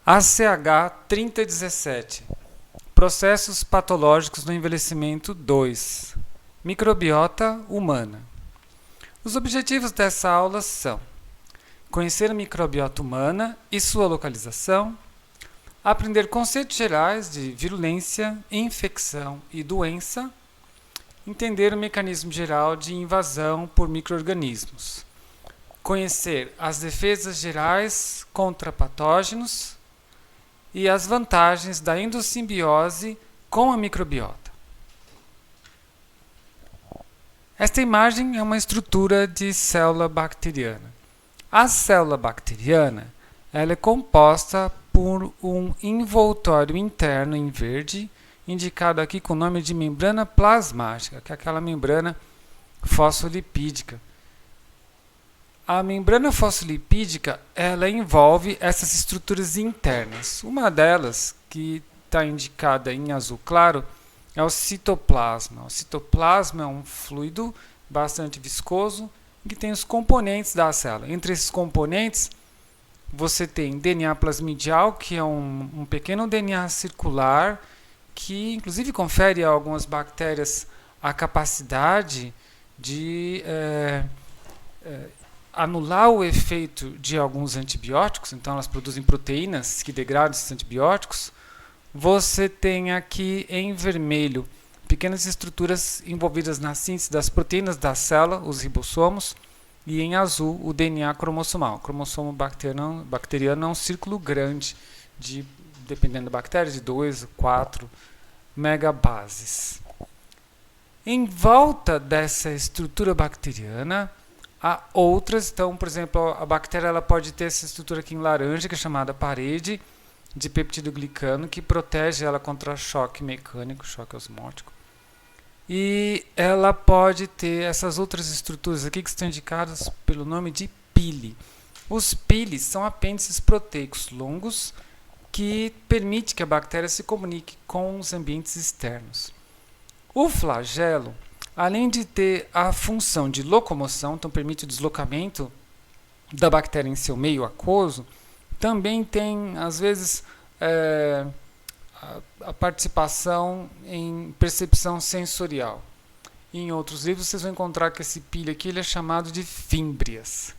ACH 3017 Processos patológicos no envelhecimento 2 Microbiota humana. Os objetivos dessa aula são conhecer a microbiota humana e sua localização, aprender conceitos gerais de virulência, infecção e doença, entender o mecanismo geral de invasão por micro-organismos, conhecer as defesas gerais contra patógenos e as vantagens da endossimbiose com a microbiota. Esta imagem é uma estrutura de célula bacteriana. A célula bacteriana ela é composta por um envoltório interno em verde, indicado aqui com o nome de membrana plasmática, que é aquela membrana fosfolipídica. A membrana fosfolipídica ela envolve essas estruturas internas. Uma delas, que está indicada em azul claro, é o citoplasma. O citoplasma é um fluido bastante viscoso que tem os componentes da célula. Entre esses componentes, você tem DNA plasmidial, que é um pequeno DNA circular, que inclusive confere a algumas bactérias a capacidade de anular o efeito de alguns antibióticos, então elas produzem proteínas que degradam esses antibióticos. Você tem aqui em vermelho pequenas estruturas envolvidas na síntese das proteínas da célula, os ribossomos, e em azul o DNA cromossomal. O cromossomo bacteriano é um círculo grande, dependendo da bactéria, de 2 a 4 megabases. Em volta dessa estrutura bacteriana, há outras. Então, por exemplo, a bactéria ela pode ter essa estrutura aqui em laranja, que é chamada parede de peptidoglicano, que protege ela contra choque mecânico, choque osmótico. E ela pode ter essas outras estruturas aqui que estão indicadas pelo nome de pile. Os piles são apêndices proteicos longos que permitem que a bactéria se comunique com os ambientes externos. O flagelo, além de ter a função de locomoção, então permite o deslocamento da bactéria em seu meio aquoso, também tem, às vezes, a participação em percepção sensorial. Em outros livros vocês vão encontrar que esse pile aqui ele é chamado de fímbrias.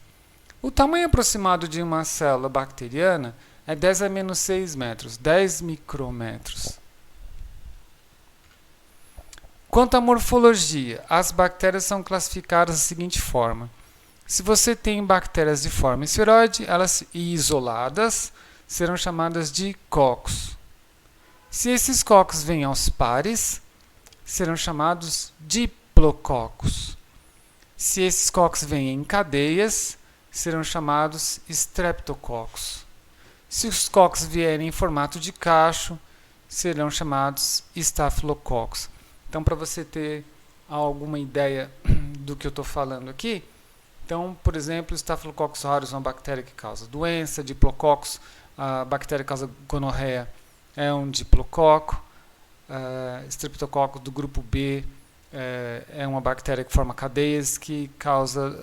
O tamanho aproximado de uma célula bacteriana é 10 a menos 6 metros, 10 micrômetros. Quanto à morfologia, as bactérias são classificadas da seguinte forma. Se você tem bactérias de forma esferoide, elas isoladas serão chamadas de cocos. Se esses cocos vêm aos pares, serão chamados diplococos. Se esses cocos vêm em cadeias, serão chamados streptococos. Se os cocos vierem em formato de cacho, serão chamados estafilococos. Então, para você ter alguma ideia do que eu estou falando aqui, então, por exemplo, Staphylococcus aureus é uma bactéria que causa doença, Diplococos, a bactéria que causa gonorreia, é um diplococo, Streptococcus do grupo B é uma bactéria que forma cadeias que causa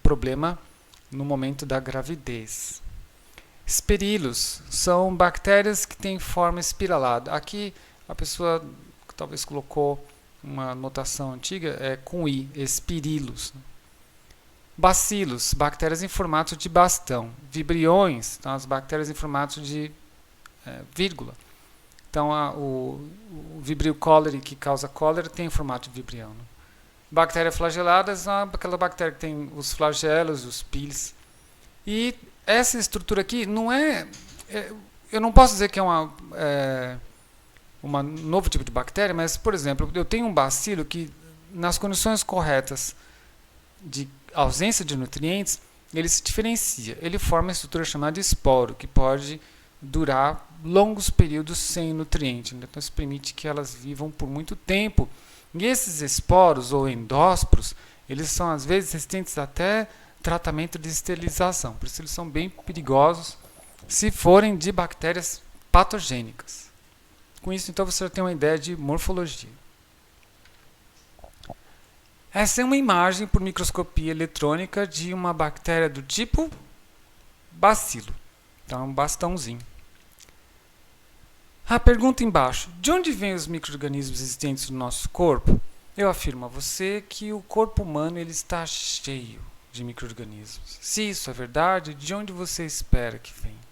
problema no momento da gravidez. Espirilos são bactérias que têm forma espiralada. Aqui a pessoa talvez colocou uma notação antiga, com I, espirilos. Bacilos, bactérias em formato de bastão. Vibriões, então, as bactérias em formato de vírgula. Então, o Vibrio cholerae, que causa cólera, tem formato de vibrião. Bactérias flageladas, aquela bactéria que tem os flagelos, os piles. E essa estrutura aqui não eu não posso dizer que é um novo tipo de bactéria, mas, por exemplo, eu tenho um bacilo que, nas condições corretas de ausência de nutrientes, ele se diferencia. Ele forma uma estrutura chamada esporo, que pode durar longos períodos sem nutriente. Então, isso permite que elas vivam por muito tempo. E esses esporos ou endósporos, eles são, às vezes, resistentes até tratamento de esterilização. Por isso, eles são bem perigosos se forem de bactérias patogênicas. Com isso, então, você já tem uma ideia de morfologia. Essa é uma imagem por microscopia eletrônica de uma bactéria do tipo bacilo. Então, é um bastãozinho. A pergunta embaixo: de onde vêm os micro-organismos existentes no nosso corpo? Eu afirmo a você que o corpo humano ele está cheio de micro-organismos. Se isso é verdade, de onde você espera que venha?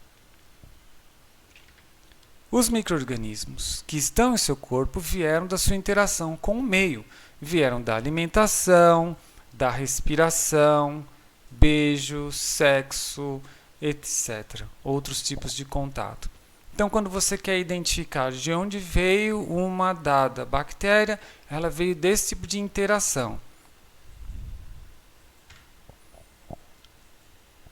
Os micro-organismos que estão em seu corpo vieram da sua interação com o meio, vieram da alimentação, da respiração, beijo, sexo, etc. Outros tipos de contato. Então, quando você quer identificar de onde veio uma dada bactéria, ela veio desse tipo de interação.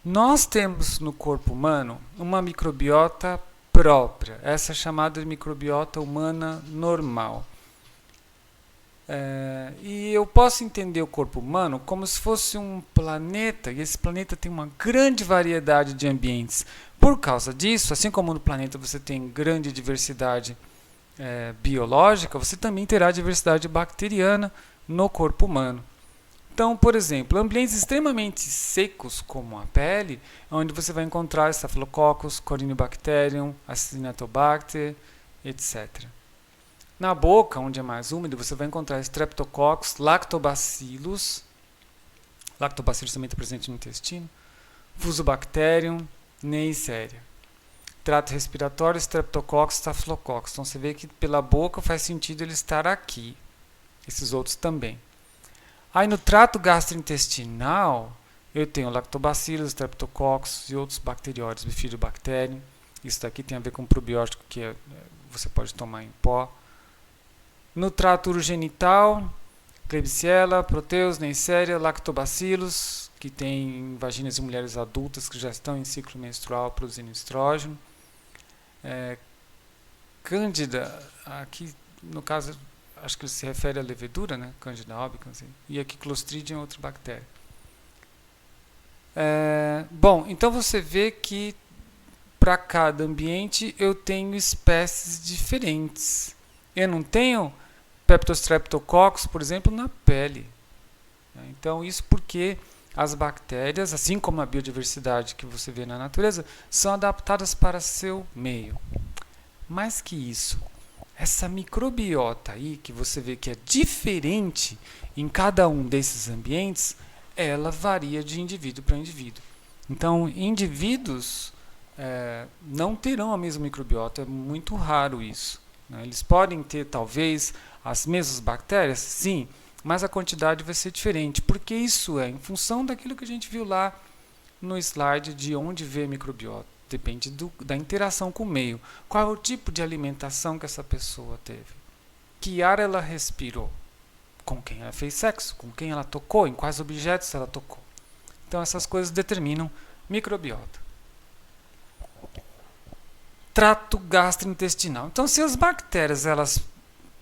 Nós temos no corpo humano uma microbiota própria, essa é chamada de microbiota humana normal. E eu posso entender o corpo humano como se fosse um planeta, e esse planeta tem uma grande variedade de ambientes. Por causa disso, assim como no planeta você tem grande diversidade biológica, você também terá diversidade bacteriana no corpo humano. Então, por exemplo, ambientes extremamente secos, como a pele, onde você vai encontrar Staphylococcus, Corynebacterium, Acinetobacter, etc. Na boca, onde é mais úmido, você vai encontrar Streptococcus, Lactobacillus também está presente no intestino, Fusobacterium, Neisseria. Trato respiratório, Streptococcus, Staphylococcus. Então você vê que pela boca faz sentido ele estar aqui. Esses outros também. Aí no trato gastrointestinal, eu tenho Lactobacillus, Streptococcus e outros bacterióides, Bifidobacterium. Isso daqui tem a ver com probiótico que você pode tomar em pó. No trato urogenital, Klebsiella, Proteus, Neisseria, Lactobacillus, que tem em vaginas de mulheres adultas que já estão em ciclo menstrual produzindo estrógeno. Cândida, aqui no caso, acho que ele se refere à levedura, né? Candida albicans, e aqui Clostridium, outra bactéria. Bom, então você vê que para cada ambiente eu tenho espécies diferentes. Eu não tenho Peptostreptococcus, por exemplo, na pele. Então, isso porque as bactérias, assim como a biodiversidade que você vê na natureza, são adaptadas para seu meio. Mais que isso, essa microbiota aí, que você vê que é diferente em cada um desses ambientes, ela varia de indivíduo para indivíduo. Então, indivíduos não terão a mesma microbiota, é muito raro isso. Eles podem ter, talvez, as mesmas bactérias, sim, mas a quantidade vai ser diferente, porque isso é em função daquilo que a gente viu lá no slide de onde veio a microbiota. Depende da interação com o meio. Qual é o tipo de alimentação que essa pessoa teve? Que ar ela respirou? Com quem ela fez sexo? Com quem ela tocou? Em quais objetos ela tocou? Então essas coisas determinam microbiota. Trato gastrointestinal. Então, se as bactérias elas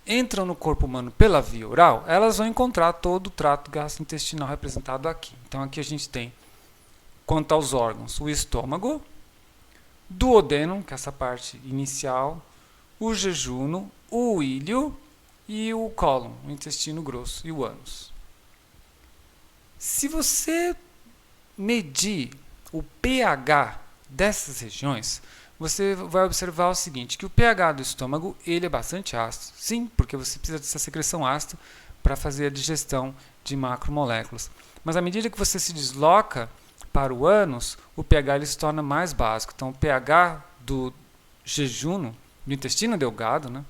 entram no corpo humano pela via oral, elas vão encontrar todo o trato gastrointestinal representado aqui. Então, aqui a gente tem, quanto aos órgãos, o estômago, duodeno, que é essa parte inicial, o jejuno, o íleo e o cólon, o intestino grosso, e o ânus. Se você medir o pH dessas regiões, você vai observar o seguinte, que o pH do estômago ele é bastante ácido. Sim, porque você precisa dessa secreção ácida para fazer a digestão de macromoléculas. Mas à medida que você se desloca para o ânus, o pH ele se torna mais básico. Então, o pH do jejuno, do intestino delgado, né,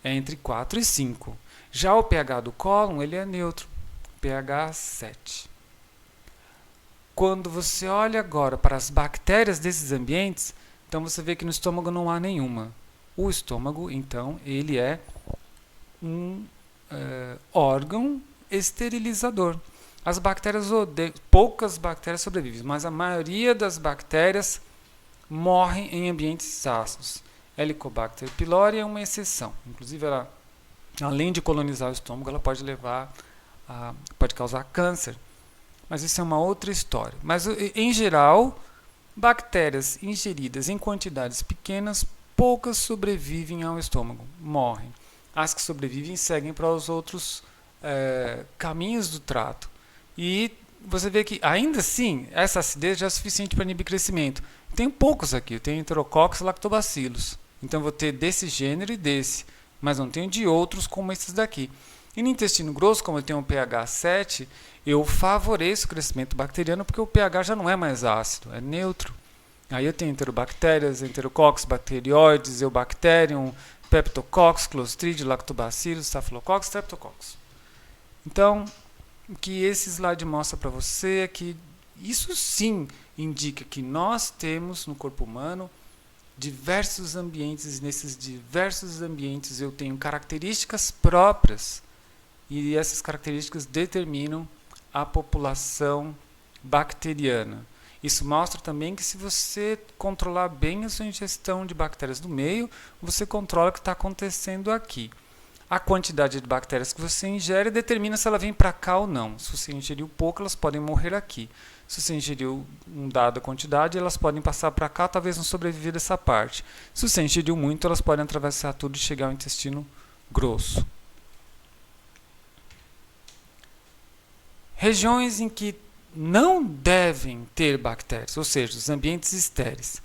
é entre 4 e 5. Já o pH do cólon ele é neutro, pH 7. Quando você olha agora para as bactérias desses ambientes, então você vê que no estômago não há nenhuma. O estômago, então, ele é um órgão esterilizador. As bactérias poucas bactérias sobrevivem, mas a maioria das bactérias morrem em ambientes ácidos. Helicobacter pylori é uma exceção. Inclusive, ela, além de colonizar o estômago, ela pode pode causar câncer. Mas isso é uma outra história. Mas, em geral, bactérias ingeridas em quantidades pequenas, poucas sobrevivem ao estômago, morrem. As que sobrevivem seguem para os outros caminhos do trato. E você vê que, ainda assim, essa acidez já é suficiente para inibir crescimento. Tem poucos aqui, tem Enterococcus e Lactobacillus. Então vou ter desse gênero e desse, mas não tenho de outros como esses daqui. E no intestino grosso, como eu tenho um pH 7, eu favoreço o crescimento bacteriano porque o pH já não é mais ácido, é neutro. Aí eu tenho enterobactérias, enterococcus, bacterióides, eubacterium, peptococcus, clostridium, lactobacillus, staphylococcus, streptococcus. Então, o que esse slide mostra para você é que isso sim indica que nós temos no corpo humano diversos ambientes, e nesses diversos ambientes eu tenho características próprias e essas características determinam a população bacteriana. Isso mostra também que se você controlar bem a sua ingestão de bactérias do meio, você controla o que está acontecendo aqui. A quantidade de bactérias que você ingere determina se ela vem para cá ou não. Se você ingeriu pouco, elas podem morrer aqui. Se você ingeriu uma dada quantidade, elas podem passar para cá, talvez não sobreviver dessa parte. Se você ingeriu muito, elas podem atravessar tudo e chegar ao intestino grosso. Regiões em que não devem ter bactérias, ou seja, os ambientes estéreis,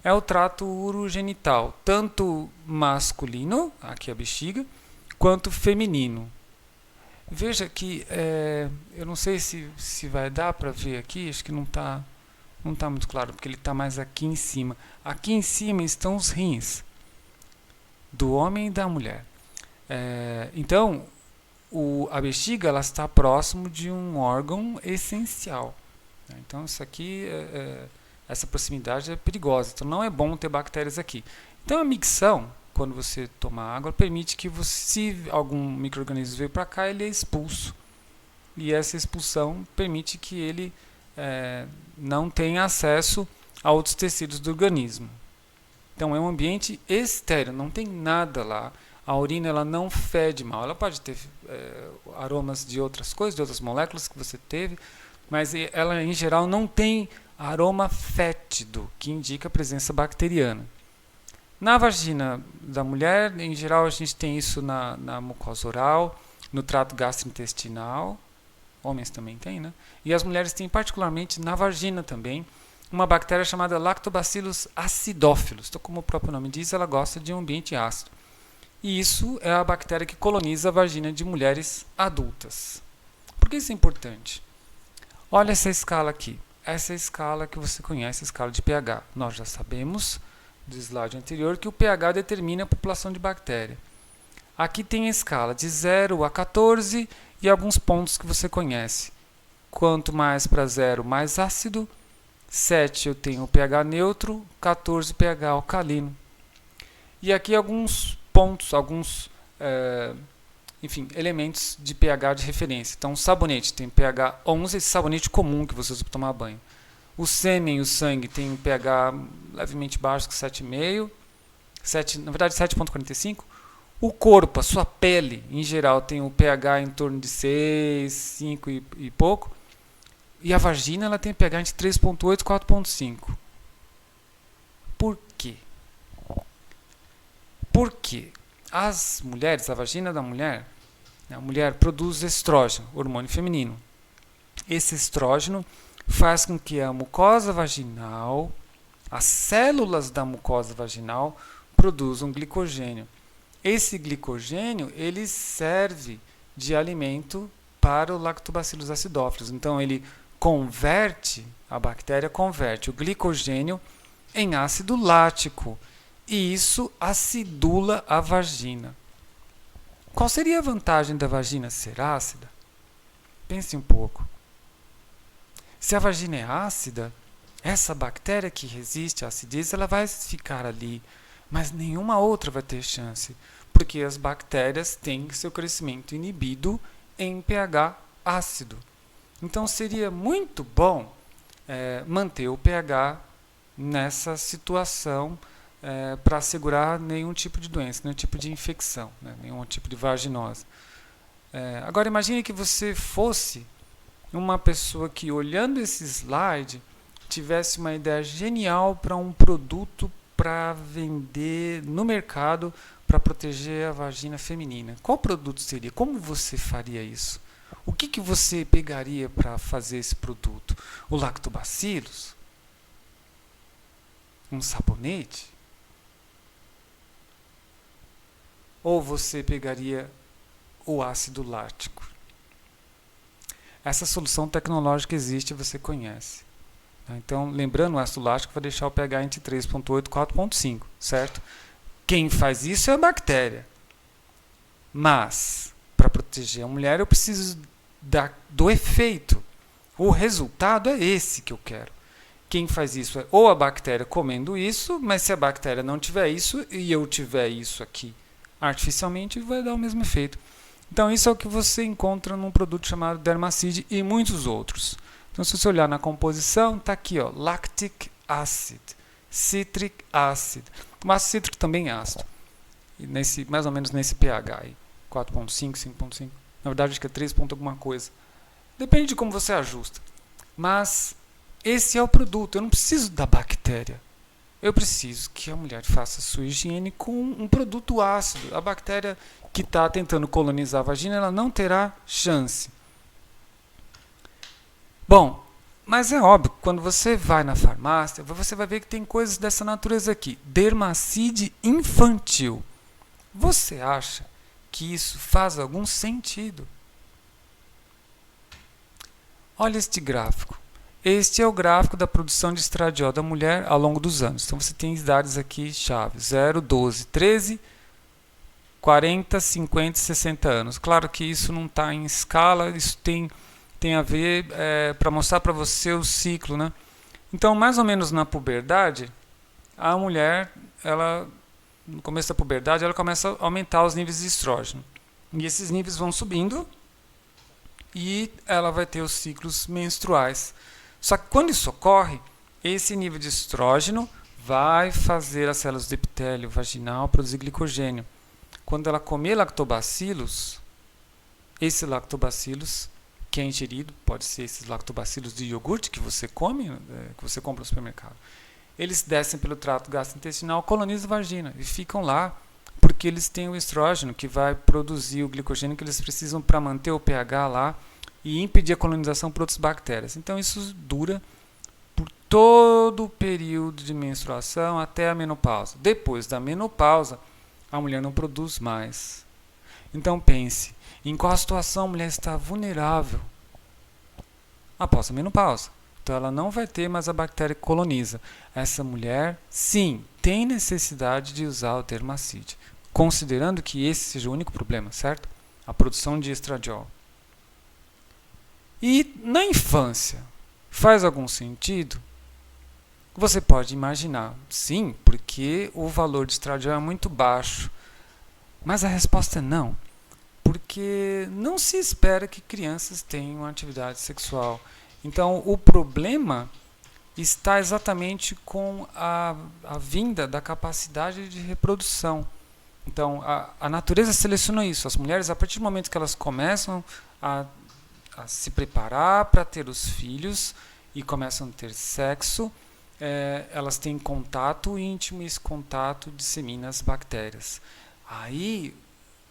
é o trato urogenital, tanto masculino, aqui a bexiga, quanto feminino. Veja que, eu não sei se vai dar para ver aqui, acho que não tá muito claro, porque ele está mais aqui em cima. Aqui em cima estão os rins, do homem e da mulher. Então, a bexiga ela está próximo de um órgão essencial. Então, isso aqui, essa proximidade é perigosa. Então, não é bom ter bactérias aqui. Então, a micção, quando você toma água, permite que se algum micro-organismo veio para cá, ele é expulso. E essa expulsão permite que ele não tenha acesso a outros tecidos do organismo. Então, é um ambiente estéril, não tem nada lá. A urina ela não fede mal. Ela pode ter aromas de outras coisas, de outras moléculas que você teve, mas ela, em geral, não tem aroma fétido, que indica a presença bacteriana. Na vagina da mulher, em geral, a gente tem isso na mucosa oral, no trato gastrointestinal, homens também têm, né? E as mulheres têm particularmente na vagina também, uma bactéria chamada Lactobacillus acidophilus. Então, como o próprio nome diz, ela gosta de um ambiente ácido. E isso é a bactéria que coloniza a vagina de mulheres adultas. Por que isso é importante? Olha essa escala aqui. Essa é a escala que você conhece, a escala de pH. Nós já sabemos do slide anterior que o pH determina a população de bactéria. Aqui tem a escala de 0 a 14 e alguns pontos que você conhece. Quanto mais para 0, mais ácido. 7 eu tenho o pH neutro, 14 pH alcalino. E aqui alguns pontos, alguns elementos de pH de referência. Então, o sabonete tem pH 11, esse sabonete comum que você usa para tomar banho. O sêmen e o sangue tem um pH levemente baixo, com 7,5, na verdade 7,45. O corpo, a sua pele, em geral, tem um pH em torno de 6, 5 e pouco. E a vagina ela tem pH entre 3,8 e 4,5. Por quê? Porque as mulheres, a vagina da mulher, a mulher produz estrógeno, hormônio feminino. Esse estrógeno faz com que a mucosa vaginal, as células da mucosa vaginal, produzam glicogênio. Esse glicogênio ele serve de alimento para o Lactobacillus acidophilus. Então ele a bactéria converte o glicogênio em ácido lático. E isso acidula a vagina. Qual seria a vantagem da vagina ser ácida? Pense um pouco. Se a vagina é ácida, essa bactéria que resiste à acidez, ela vai ficar ali, mas nenhuma outra vai ter chance, porque as bactérias têm seu crescimento inibido em pH ácido. Então seria muito bom manter o pH nessa situação para assegurar nenhum tipo de doença, nenhum tipo de infecção, nenhum tipo de vaginose. Agora imagine que você fosse uma pessoa que, olhando esse slide, tivesse uma ideia genial para um produto para vender no mercado para proteger a vagina feminina. Qual produto seria? Como você faria isso? O que você pegaria para fazer esse produto? O lactobacillus? Um sabonete? ou você pegaria o ácido lático? Essa solução tecnológica existe, você conhece. Então, lembrando, o ácido lático vai deixar o pH entre 3,8 e 4,5, certo? Quem faz isso é a bactéria. Mas, para proteger a mulher, eu preciso do efeito. O resultado é esse que eu quero. Quem faz isso é ou a bactéria comendo isso, mas se a bactéria não tiver isso e eu tiver isso aqui artificialmente, vai dar o mesmo efeito. Então, isso é o que você encontra num produto chamado Dermacide e muitos outros. Então, se você olhar na composição, está aqui, ó, lactic acid, citric acid. O ácido cítrico também é ácido. E mais ou menos nesse pH aí, 4,5, 5,5. Na verdade, acho que é 3 ponto alguma coisa. Depende de como você ajusta. Mas esse é o produto. Eu não preciso da bactéria. Eu preciso que a mulher faça sua higiene com um produto ácido. A bactéria que está tentando colonizar a vagina, ela não terá chance. Bom, mas é óbvio, quando você vai na farmácia, você vai ver que tem coisas dessa natureza aqui. Dermacide infantil. Você acha que isso faz algum sentido? Olha este gráfico. Este é o gráfico da produção de estradiol da mulher ao longo dos anos. Então você tem idades aqui chave: 0, 12, 13, 40, 50 e 60 anos. Claro que isso não está em escala, isso tem a ver para mostrar para você o ciclo, né? Então, mais ou menos na puberdade, a mulher, no começo da puberdade, ela começa a aumentar os níveis de estrógeno. E esses níveis vão subindo e ela vai ter os ciclos menstruais. Só que quando isso ocorre, esse nível de estrógeno vai fazer as células do epitélio vaginal produzir glicogênio. Quando ela comer lactobacilos, esse lactobacilos que é ingerido, pode ser esses lactobacilos de iogurte que você come, que você compra no supermercado. Eles descem pelo trato gastrointestinal, colonizam a vagina e ficam lá porque eles têm o estrógeno que vai produzir o glicogênio que eles precisam para manter o pH lá e impedir a colonização por outras bactérias. Então isso dura por todo o período de menstruação até a menopausa. Depois da menopausa, a mulher não produz mais. Então pense, em qual situação a mulher está vulnerável após a menopausa. Então ela não vai ter mais a bactéria que coloniza. Essa mulher, sim, tem necessidade de usar o Dermacide, considerando que esse seja o único problema, certo? A produção de estradiol. E na infância, faz algum sentido? Você pode imaginar, sim, porque o valor de estradiol é muito baixo. Mas a resposta é não, porque não se espera que crianças tenham atividade sexual. Então, o problema está exatamente com a vinda da capacidade de reprodução. Então, a natureza seleciona isso. As mulheres, a partir do momento que elas começam a se preparar para ter os filhos e começam a ter sexo, elas têm contato íntimo e esse contato dissemina as bactérias. Aí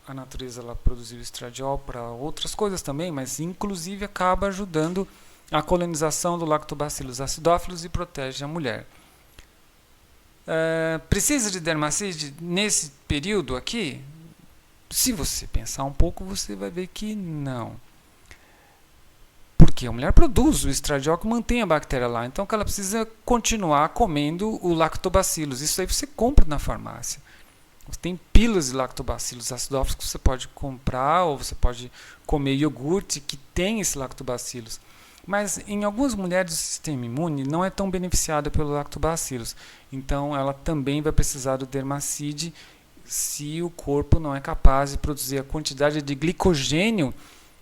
a natureza ela produziu estradiol para outras coisas também, mas inclusive acaba ajudando a colonização do lactobacillus acidófilos e protege a mulher. Precisa de Dermacide nesse período aqui? Se você pensar um pouco, você vai ver que não. Porque a mulher produz o estradiol que mantém a bactéria lá, então que ela precisa continuar comendo o lactobacillus. Isso aí você compra na farmácia. Tem pílulas de lactobacillus acidófilos que você pode comprar, ou você pode comer iogurte que tem esse lactobacillus. Mas em algumas mulheres o sistema imune não é tão beneficiado pelo lactobacillus. Então ela também vai precisar do Dermacide se o corpo não é capaz de produzir a quantidade de glicogênio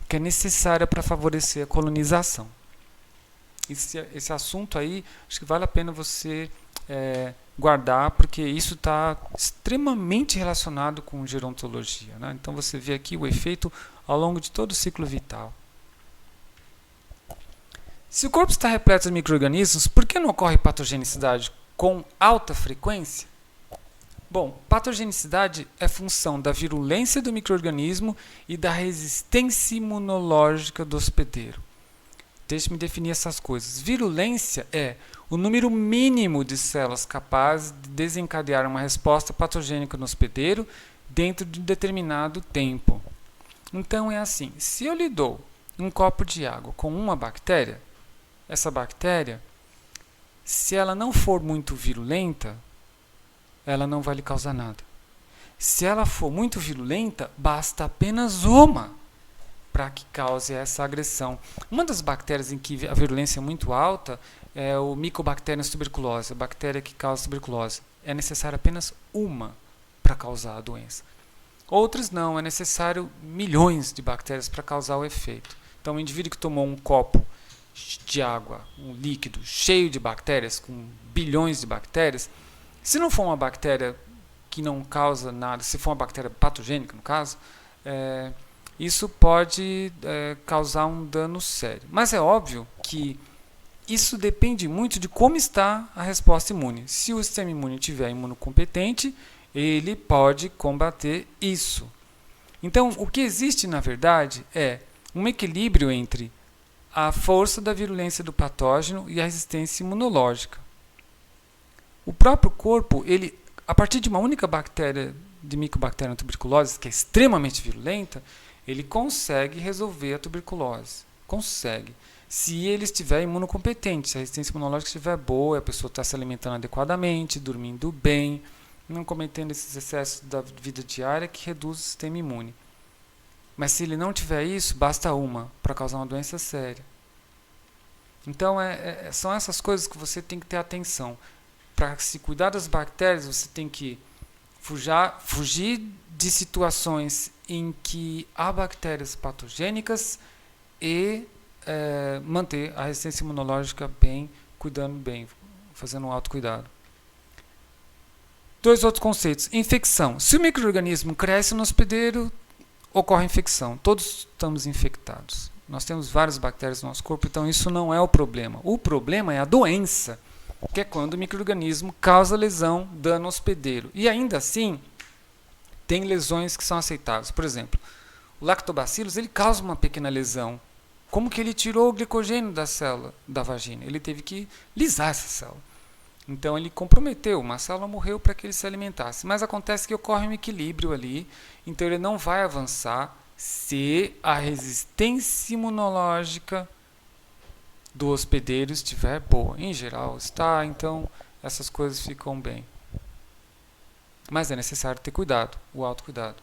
que é necessária para favorecer a colonização. Esse assunto aí, acho que vale a pena você guardar, porque isso está extremamente relacionado com gerontologia, né? Então você vê aqui o efeito ao longo de todo o ciclo vital. Se o corpo está repleto de micro-organismos, por que não ocorre patogenicidade com alta frequência? Bom, patogenicidade é função da virulência do micro-organismo e da resistência imunológica do hospedeiro. Deixe-me definir essas coisas. Virulência é o número mínimo de células capazes de desencadear uma resposta patogênica no hospedeiro dentro de um determinado tempo. Então é assim, se eu lhe dou um copo de água com uma bactéria, essa bactéria, se ela não for muito virulenta, ela não vai lhe causar nada. Se ela for muito virulenta, basta apenas uma para que cause essa agressão. Uma das bactérias em que a virulência é muito alta é o Mycobacterium tuberculose, a bactéria que causa tuberculose. É necessário apenas uma para causar a doença. Outras não, é necessário milhões de bactérias para causar o efeito. Então, o indivíduo que tomou um copo de água, um líquido cheio de bactérias, com bilhões de bactérias, se não for uma bactéria que não causa nada, se for uma bactéria patogênica, no caso, isso pode causar um dano sério. Mas é óbvio que isso depende muito de como está a resposta imune. Se o sistema imune estiver imunocompetente, ele pode combater isso. Então, o que existe, na verdade, é um equilíbrio entre a força da virulência do patógeno e a resistência imunológica. O próprio corpo, ele, a partir de uma única bactéria de Mycobacterium tuberculose, que é extremamente virulenta, ele consegue resolver a tuberculose. Consegue. Se ele estiver imunocompetente, se a resistência imunológica estiver boa, a pessoa está se alimentando adequadamente, dormindo bem, não cometendo esses excessos da vida diária que reduz o sistema imune. Mas se ele não tiver isso, basta uma para causar uma doença séria. Então, são essas coisas que você tem que ter atenção. Para se cuidar das bactérias, você tem que fugir de situações em que há bactérias patogênicas e manter a resistência imunológica bem, cuidando bem, fazendo um autocuidado. Dois outros conceitos. Infecção. Se o micro-organismo cresce no hospedeiro, ocorre infecção. Todos estamos infectados. Nós temos várias bactérias no nosso corpo, então isso não é o problema. O problema é a doença, que é quando o micro-organismo causa lesão, dano hospedeiro. E ainda assim, tem lesões que são aceitáveis. Por exemplo, o lactobacillus, ele causa uma pequena lesão. Como que ele tirou o glicogênio da célula da vagina? Ele teve que lisar essa célula. Então ele comprometeu, uma célula morreu para que ele se alimentasse. Mas acontece que ocorre um equilíbrio ali, então ele não vai avançar se a resistência imunológica do hospedeiro estiver boa. Em geral está, então essas coisas ficam bem. Mas é necessário ter cuidado, o autocuidado.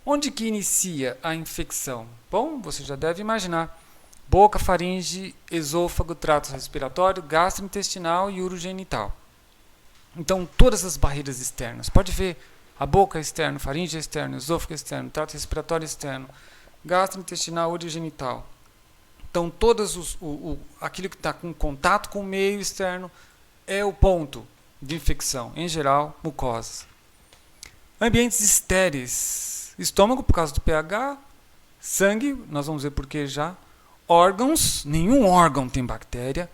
Onde que inicia a infecção? Bom, você já deve imaginar. Boca, faringe, esôfago, trato respiratório, gastrointestinal e urogenital. Então, todas as barreiras externas. Pode ver, a boca é externa, faringe é externo, esôfago é externo, trato respiratório é externo, gastrointestinal, urogenital. Então, aquilo que está com contato com o meio externo é o ponto de infecção. Em geral, mucosas. Ambientes estéreis. Estômago, por causa do pH. Sangue, nós vamos ver por que já. Órgãos, nenhum órgão tem bactéria.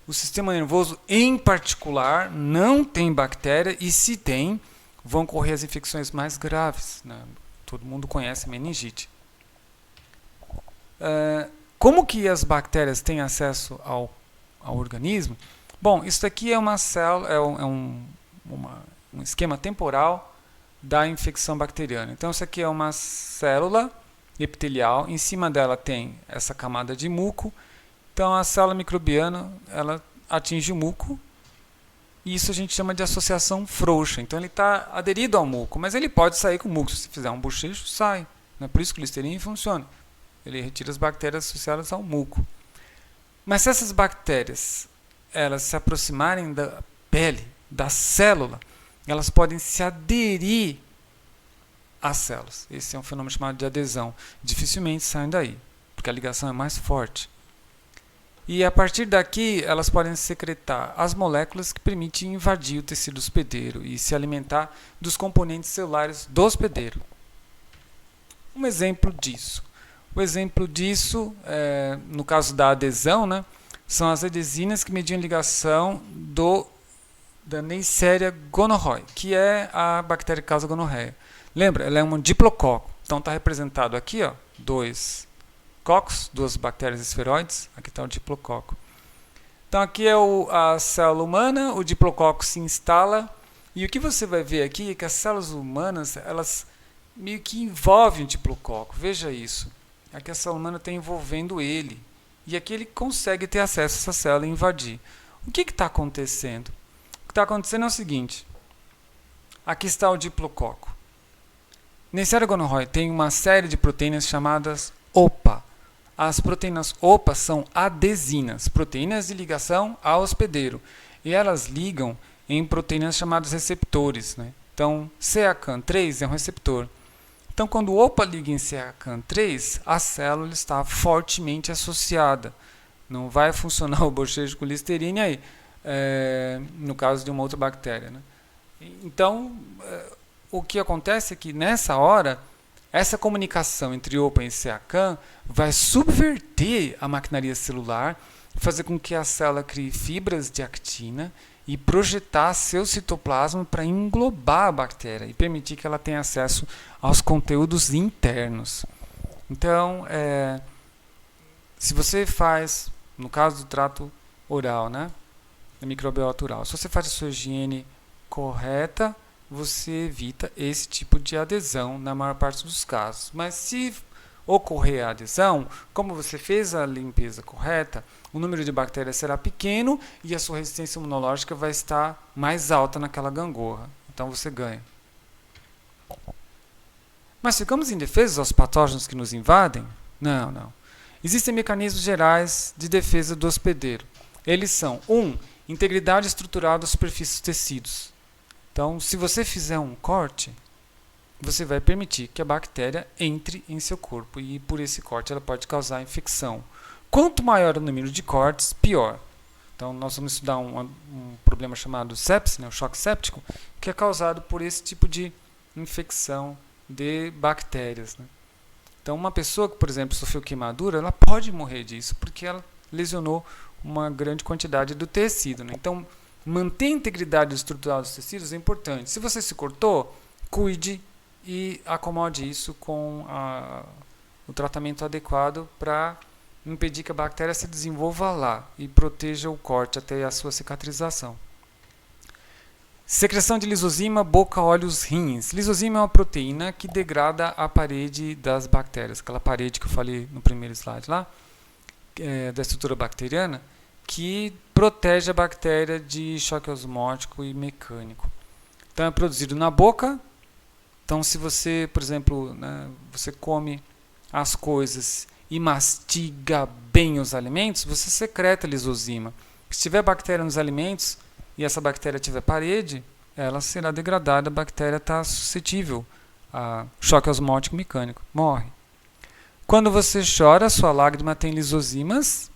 O sistema nervoso, em particular, não tem bactéria. E se tem, vão ocorrer as infecções mais graves, né? Todo mundo conhece a meningite. Como que as bactérias têm acesso ao organismo? Bom, isso aqui é uma célula, um esquema temporal da infecção bacteriana. Então, isso aqui é uma célula epitelial, em cima dela tem essa camada de muco. Então, a célula microbiana, ela atinge o muco, e isso a gente chama de associação frouxa. Então, ele está aderido ao muco, mas ele pode sair com o muco. Se fizer um bochecho, sai. Não é por isso que o Listerine funciona. Ele retira as bactérias associadas ao muco. Mas se essas bactérias elas se aproximarem da pele, da célula, elas podem se aderir às células. Esse é um fenômeno chamado de adesão. Dificilmente saem daí, porque a ligação é mais forte. E a partir daqui, elas podem secretar as moléculas que permitem invadir o tecido hospedeiro e se alimentar dos componentes celulares do hospedeiro. Um exemplo disso. O exemplo disso, no caso da adesão, né, são as adesinas que mediam ligação da Neisseria gonorrhoeae, que é a bactéria que causa gonorreia. Lembra? Ela é um diplococo. Então está representado aqui, ó, dois cocos, duas bactérias esferoides. Aqui está o diplococo. Então aqui é a célula humana, o diplococo se instala E o que você vai ver aqui é que as células humanas, elas meio que envolvem o diplococo. Veja isso. Aqui a célula humana está envolvendo ele. E aqui ele consegue ter acesso a essa célula e invadir. O que está acontecendo? O que está acontecendo é o seguinte. Aqui está o diplococo. Neisseria gonorrhoeae tem uma série de proteínas chamadas OPA. As proteínas OPA são adesinas, proteínas de ligação ao hospedeiro. E elas ligam em proteínas chamadas receptores, né? Então, CACAN3 é um receptor. Então, quando o OPA liga em CACAN3, a célula está fortemente associada. Não vai funcionar o bochecho com listerine aí, no caso de uma outra bactéria, né? Então, o que acontece é que nessa hora, essa comunicação entre OPA e CACAN vai subverter a maquinaria celular, fazer com que a célula crie fibras de actina e projetar seu citoplasma para englobar a bactéria e permitir que ela tenha acesso aos conteúdos internos. Então, se você faz, no caso do trato oral, né, da microbiota oral, se você faz a sua higiene correta, você evita esse tipo de adesão na maior parte dos casos. Mas se ocorrer a adesão, como você fez a limpeza correta, o número de bactérias será pequeno e a sua resistência imunológica vai estar mais alta naquela gangorra. Então você ganha. Mas ficamos indefesos aos patógenos que nos invadem? Não, não. Existem mecanismos gerais de defesa do hospedeiro. Eles são: 1. Integridade estrutural da superfície dos tecidos. Então, se você fizer um corte, você vai permitir que a bactéria entre em seu corpo e por esse corte ela pode causar infecção. Quanto maior o número de cortes, pior. Então, nós vamos estudar um problema chamado sepse, né, o choque séptico, que é causado por esse tipo de infecção de bactérias, né? Então, uma pessoa que, por exemplo, sofreu queimadura, ela pode morrer disso, porque ela lesionou uma grande quantidade do tecido, né? Então, manter a integridade estrutural dos tecidos é importante. Se você se cortou, cuide e acomode isso com o tratamento adequado para impedir que a bactéria se desenvolva lá e proteja o corte até a sua cicatrização. Secreção de lisozima, boca, olhos, rins. Lisozima é uma proteína que degrada a parede das bactérias, aquela parede que eu falei no primeiro slide lá, da estrutura bacteriana, que protege a bactéria de choque osmótico e mecânico. Então é produzido na boca. Então, se você, por exemplo, né, você come as coisas e mastiga bem os alimentos, você secreta lisozima. Se tiver bactéria nos alimentos e essa bactéria tiver parede, ela será degradada, a bactéria está suscetível a choque osmótico mecânico, morre. Quando você chora, sua lágrima tem lisozimas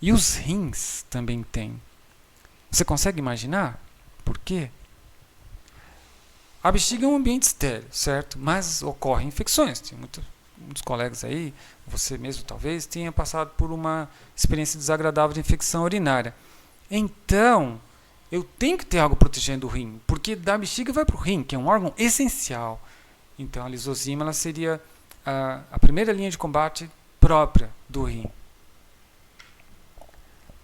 e os rins também têm. Você consegue imaginar por quê? A bexiga é um ambiente estéril, certo? Mas ocorrem infecções. Tem muitos colegas aí, você mesmo talvez, tenha passado por uma experiência desagradável de infecção urinária. Então, eu tenho que ter algo protegendo o rim, porque da bexiga vai para o rim, que é um órgão essencial. Então, a lisozima ela seria a primeira linha de combate própria do rim.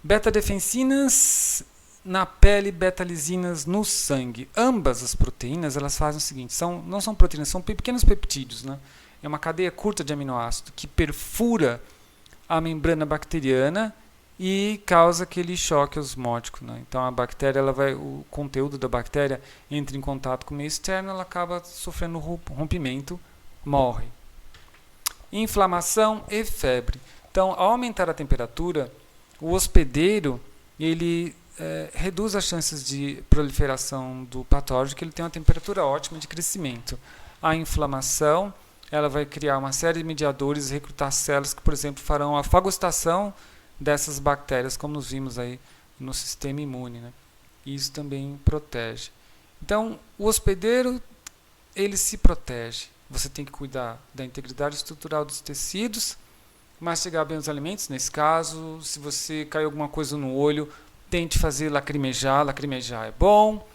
Beta-defensinas na pele, beta-lisinas no sangue. Ambas as proteínas elas fazem o seguinte: não são proteínas, são pequenos peptídeos, né? É uma cadeia curta de aminoácido que perfura a membrana bacteriana e causa aquele choque osmótico, né? Então a bactéria, o conteúdo da bactéria entra em contato com o meio externo, ela acaba sofrendo rompimento, morre. Inflamação e febre. Então, ao aumentar a temperatura, o hospedeiro ele reduz as chances de proliferação do patógeno, que ele tem uma temperatura ótima de crescimento. A inflamação ela vai criar uma série de mediadores e recrutar células que, por exemplo, farão a fagocitação dessas bactérias, como nós vimos aí no sistema imune, né? Isso também protege. Então, o hospedeiro ele se protege. Você tem que cuidar da integridade estrutural dos tecidos, mastigar bem os alimentos. Nesse caso, se você caiu alguma coisa no olho, tente fazer lacrimejar. Lacrimejar é bom.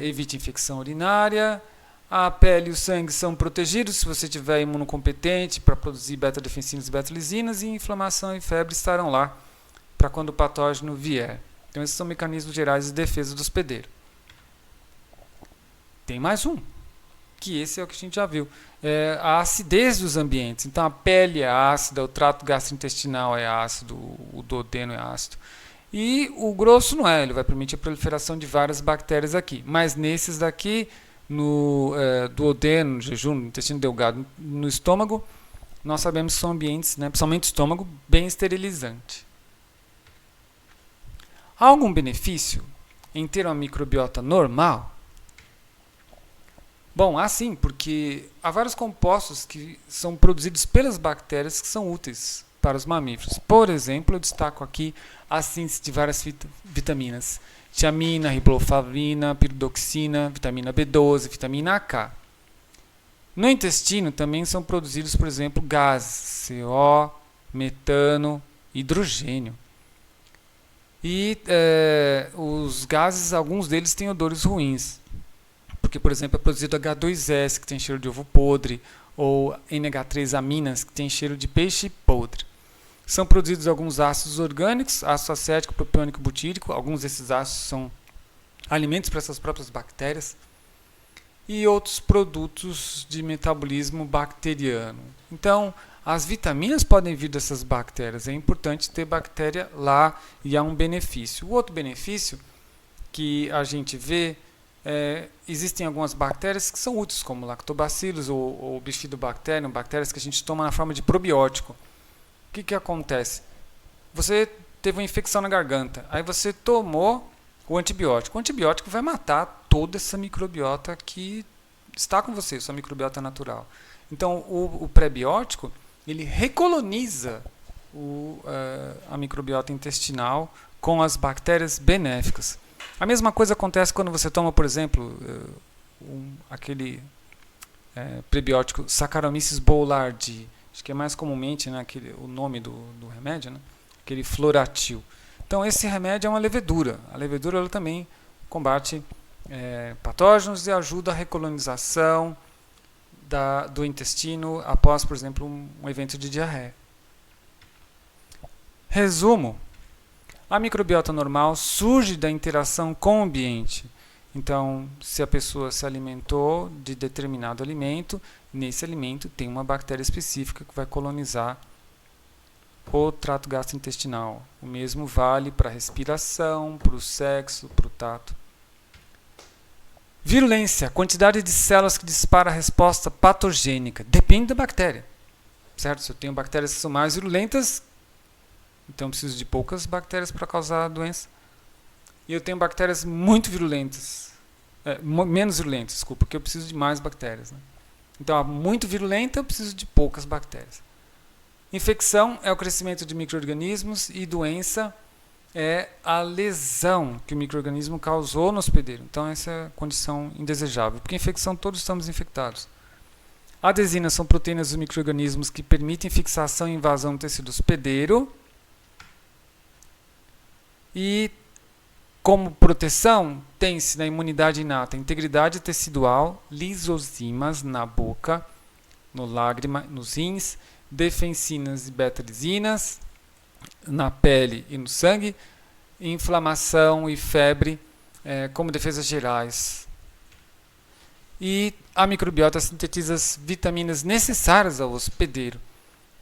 Evite infecção urinária. A pele e o sangue são protegidos se você tiver imunocompetente para produzir beta-defensinas e beta-lisinas, e inflamação e febre estarão lá para quando o patógeno vier. Então, esses são mecanismos gerais de defesa do hospedeiro. tem mais um, que esse é o que a gente já viu. A acidez dos ambientes. Então a pele é ácida, o trato gastrointestinal é ácido, o duodeno é ácido. E o grosso não é, ele vai permitir a proliferação de várias bactérias aqui. Mas nesses daqui, no duodeno, no jejum, no intestino delgado, no estômago, nós sabemos que são ambientes, né, principalmente o estômago, bem esterilizante. Há algum benefício em ter uma microbiota normal? Bom, há sim, porque há vários compostos que são produzidos pelas bactérias que são úteis para os mamíferos. Por exemplo, eu destaco aqui a síntese de várias vitaminas. Tiamina, riboflavina, piridoxina, vitamina B12, vitamina K. No intestino também são produzidos, por exemplo, gases, CO, metano, hidrogênio. E os gases, alguns deles têm odores ruins. Porque, por exemplo, é produzido H2S, que tem cheiro de ovo podre, ou NH3-aminas, que tem cheiro de peixe podre. São produzidos alguns ácidos orgânicos, ácido acético, propiônico, butírico. Alguns desses ácidos são alimentos para essas próprias bactérias. E outros produtos de metabolismo bacteriano. Então, as vitaminas podem vir dessas bactérias. É importante ter bactéria lá e há um benefício. O outro benefício que a gente vê existem algumas bactérias que são úteis, como lactobacillus ou bifidobacterium, bactérias que a gente toma na forma de probiótico. O que acontece? Você teve uma infecção na garganta, aí você tomou o antibiótico. O antibiótico vai matar toda essa microbiota que está com você, sua microbiota natural. Então, o prebiótico, ele recoloniza a microbiota intestinal com as bactérias benéficas. A mesma coisa acontece quando você toma, por exemplo, aquele prebiótico Saccharomyces boulardii, acho que é mais comumente, né, o nome do remédio, né, aquele Floratil. Então esse remédio é uma levedura. A levedura ela também combate patógenos e ajuda a recolonização do intestino após, por exemplo, um evento de diarreia. Resumo. A microbiota normal surge da interação com o ambiente. Então, se a pessoa se alimentou de determinado alimento, nesse alimento tem uma bactéria específica que vai colonizar o trato gastrointestinal. O mesmo vale para a respiração, para o sexo, para o tato. Virulência, a quantidade de células que dispara a resposta patogênica. Depende da bactéria. Certo? Se eu tenho bactérias que são mais virulentas, então eu preciso de poucas bactérias para causar a doença. E eu tenho bactérias muito virulentas, menos virulentas, desculpa, porque eu preciso de mais bactérias. Né? Então, muito virulenta, eu preciso de poucas bactérias. Infecção é o crescimento de micro-organismos e doença é a lesão que o micro-organismo causou no hospedeiro. Então, essa é a condição indesejável, porque infecção todos estamos infectados. Adesinas são proteínas dos micro-organismos que permitem fixação e invasão do tecido hospedeiro. E como proteção, tem-se na imunidade inata integridade tecidual, lisozimas na boca, no lágrima, nos rins, defensinas e beta-lisinas na pele e no sangue, inflamação e febre como defesas gerais. E a microbiota sintetiza as vitaminas necessárias ao hospedeiro.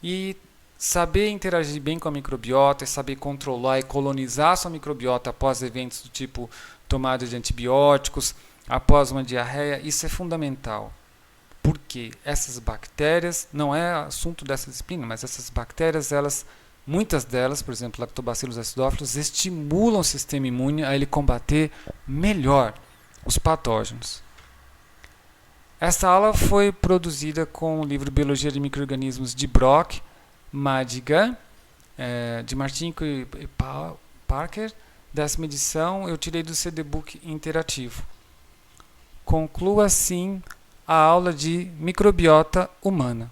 E saber interagir bem com a microbiota, saber controlar e colonizar a sua microbiota após eventos do tipo tomada de antibióticos, após uma diarreia, isso é fundamental. Porque essas bactérias, não é assunto dessa disciplina, mas essas bactérias, muitas delas, por exemplo, Lactobacillus acidófilos, estimulam o sistema imune a ele combater melhor os patógenos. Essa aula foi produzida com o livro Biologia de Micro-Organismos de Brock, Madigan, de Martinko e Parker, 10ª edição, eu tirei do CD-Book interativo. Conclua assim a aula de microbiota humana.